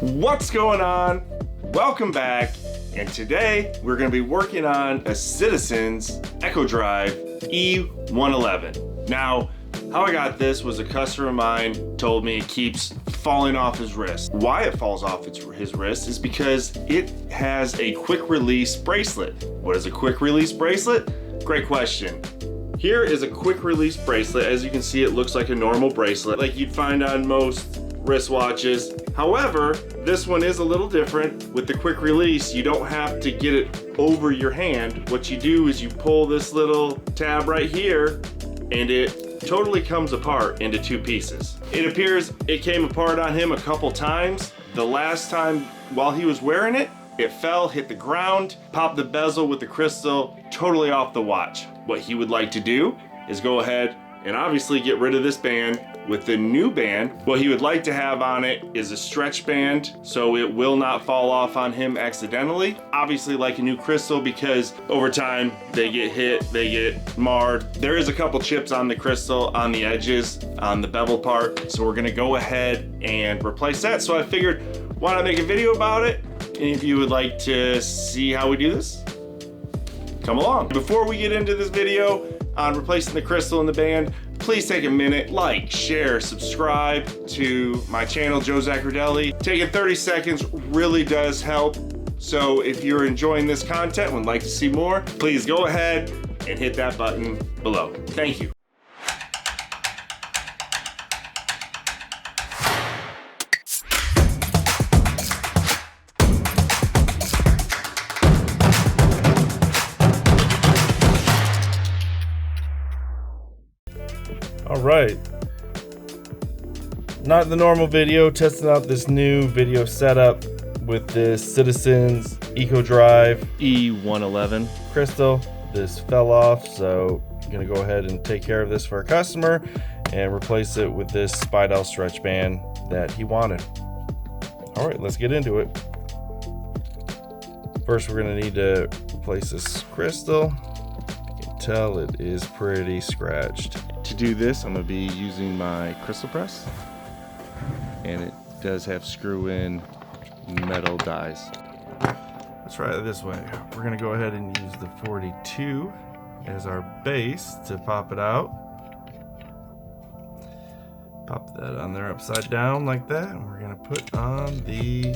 What's going on? Welcome back, and today we're going to be working on a Citizens Echo Drive E111. Now, how I got this was a customer of mine told me it keeps falling off his wrist. Why it falls off his wrist is because it has a quick release bracelet. What is a quick release bracelet? Great question. Here is a quick release bracelet. As you can see, it looks like a normal bracelet like you'd find on most wristwatches. However, this one is a little different. With the quick release, you don't have to get it over your hand. What you do is you pull this little tab right here and it totally comes apart into two pieces. It appears it came apart on him a couple times. The last time while he was wearing it, it fell, hit the ground, popped the bezel with the crystal totally off the watch. What he would like to do is go ahead and obviously get rid of this band with the new band. What he would like to have on it is a stretch band so it will not fall off on him accidentally. Obviously like a new crystal, because over time they get hit, they get marred. There is a couple chips on the crystal on the edges, on the bevel part. So we're gonna go ahead and replace that. So I figured, why not make a video about it? And if you would like to see how we do this, come along. Before we get into this video on replacing the crystal and the band, please take a minute, like, share, subscribe to my channel, Joe Zaccardelli. Taking 30 seconds really does help. So if you're enjoying this content and would like to see more, please go ahead and hit that button below. Thank you. All right, not the normal video, testing out this new video setup with this Citizens Echo Drive E111 crystal. This fell off, so I'm gonna go ahead and take care of this for a customer and replace it with this Spidel stretch band that he wanted. All right, let's get into it. First, we're gonna need to replace this crystal. You can tell it is pretty scratched. To do this, I'm going to be using my crystal press, and it does have screw-in metal dies. Let's try it this way. We're going to go ahead and use the 42 as our base to pop it out. Pop that on there upside down like that, and we're going to put on the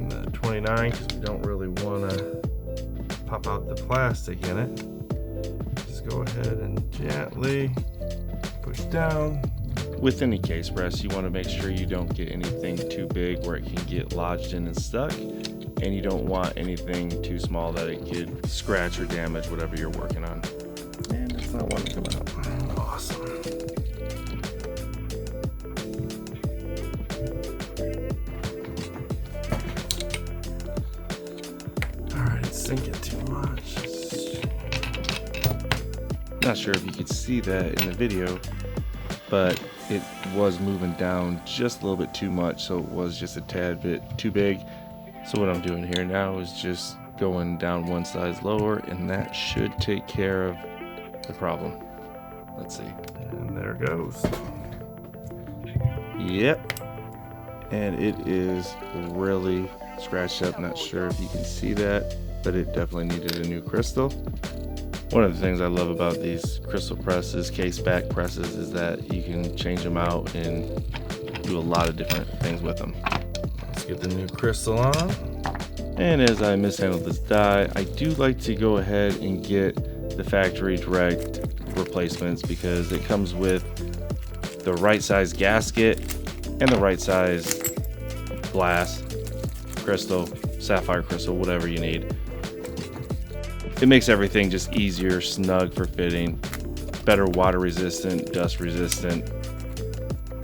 the 29 because we don't really want to pop out the plastic in it. Just go ahead and gently push down. With any case press, you want to make sure you don't get anything too big where it can get lodged in and stuck, and you don't want anything too small that it could scratch or damage whatever you're working on. And it's not wanting to come out. Awesome. Alright, it's sinking too much. Not sure if you could see that in the video, but it was moving down just a little bit too much, so it was just a tad bit too big. So what I'm doing here now is just going down one size lower, and that should take care of the problem. Let's see. And there it goes. Yep. And it is really scratched up. Not sure if you can see that, but it definitely needed a new crystal. One of the things I love about these crystal presses, case back presses, is that you can change them out and do a lot of different things with them. Let's get the new crystal on. And as I mishandled this die, I do like to go ahead and get the factory direct replacements because it comes with the right size gasket and the right size glass, crystal, sapphire crystal, whatever you need. It makes everything just easier, snug for fitting, better water resistant, dust resistant.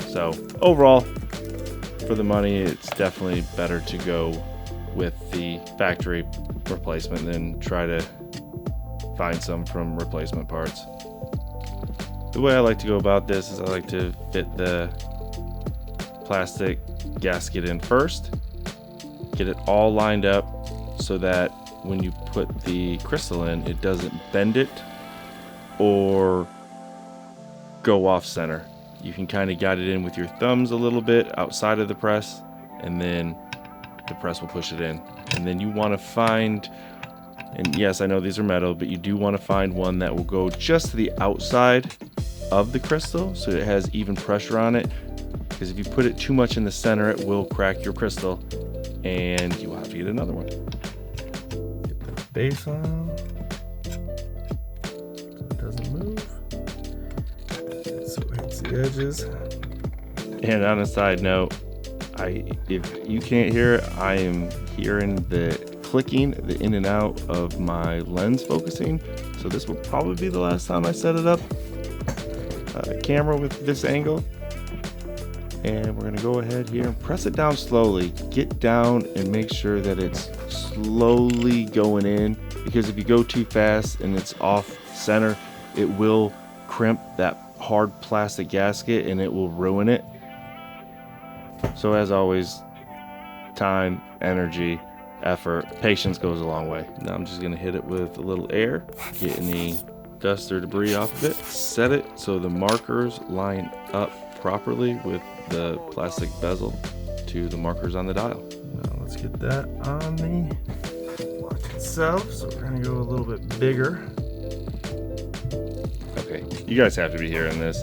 So overall, for the money, it's definitely better to go with the factory replacement than try to find some from replacement parts. The way I like to go about this is I like to fit the plastic gasket in first, get it all lined up so that when you put the crystal in, it doesn't bend it or go off center. You can kind of guide it in with your thumbs a little bit outside of the press, and then the press will push it in. And then you want to find, and yes, I know these are metal, but you do want to find one that will go just to the outside of the crystal so it has even pressure on it, because if you put it too much in the center, it will crack your crystal and you will have to get another one. Get the base on. It doesn't move. So it hits the edges. And on a side note, if you can't hear it, I am hearing the clicking, the in and out of my lens focusing. So this will probably be the last time I set it up, camera with this angle. And we're gonna go ahead here and press it down slowly. Get down and make sure that it's slowly going in, because if you go too fast and it's off center, it will crimp that hard plastic gasket and it will ruin it. So as always, time, energy, effort, patience goes a long way. Now I'm just gonna hit it with a little air, get any dust or debris off of it, set it so the markers line up properly with the plastic bezel to the markers on the dial. Now let's get that on the watch itself. So we're gonna go a little bit bigger. Okay, you guys have to be hearing this.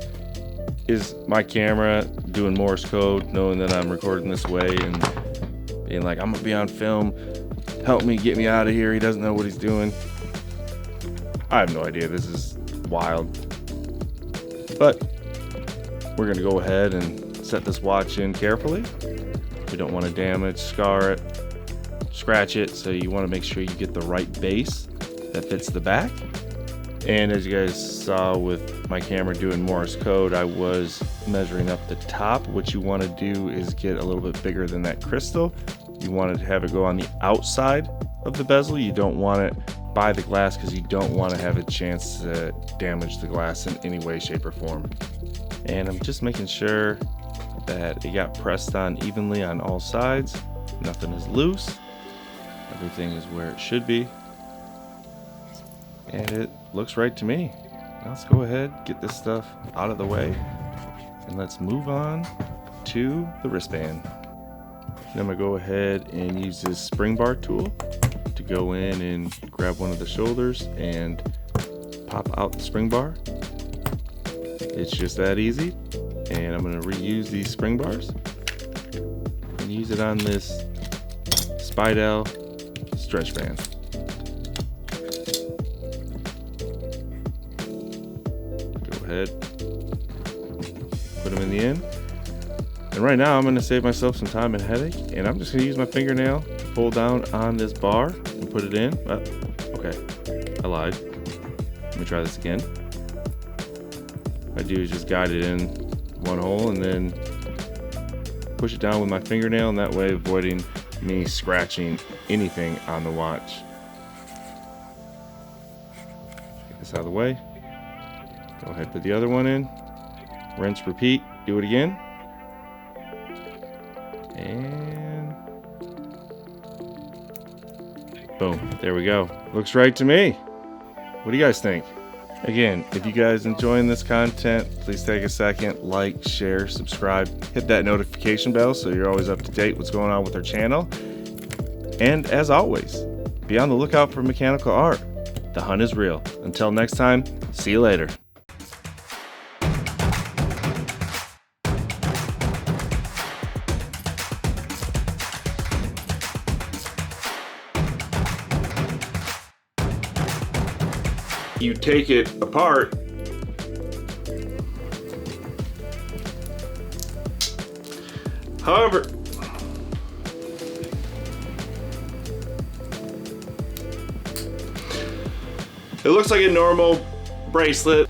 Is my camera doing Morse code, knowing that I'm recording this way and being like, I'm gonna be on film, help me, get me out of here, he doesn't know what he's doing? I have no idea, this is wild. But we're gonna go ahead and set this watch in carefully. We don't want to damage, scar it, scratch it, so you want to make sure you get the right base that fits the back. And as you guys saw with my camera doing Morse code, I was measuring up the top. What you want to do is get a little bit bigger than that crystal. You want to have it go on the outside of the bezel. You don't want it by the glass, because you don't want to have a chance to damage the glass in any way, shape, or form. And I'm just making sure that it got pressed on evenly on all sides. Nothing is loose. Everything is where it should be. And it looks right to me. Now let's go ahead, get this stuff out of the way, and let's move on to the wristband. Then I'm gonna go ahead and use this spring bar tool to go in and grab one of the shoulders and pop out the spring bar. It's just that easy. And I'm gonna reuse these spring bars and use it on this Spidel stretch band. Go ahead, put them in the end. And right now I'm gonna save myself some time and headache, and I'm just gonna use my fingernail to pull down on this bar and put it in. Okay, I lied. Let me try this again. What I do is just guide it in one hole and then push it down with my fingernail, and that way avoiding me scratching anything on the watch. Get this out of the way. Go ahead, put the other one in. Rinse, repeat, do it again. And boom, there we go. Looks right to me. What do you guys think? Again, if you guys enjoying this content, please take a second, like, share, subscribe, hit that notification bell so you're always up to date what's going on with our channel. And as always, be on the lookout for mechanical art. The hunt is real. Until next time, see you later. You take it apart, however, it looks like a normal bracelet.